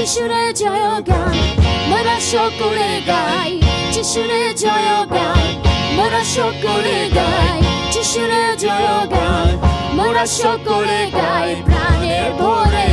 যিশুরে জয় গান মোরা সকলে গাই যিশুরে জয় গান মোরা সকলে গাই যিশুরে জয় গান মোরা সকলে গাই প্রাণের ভরে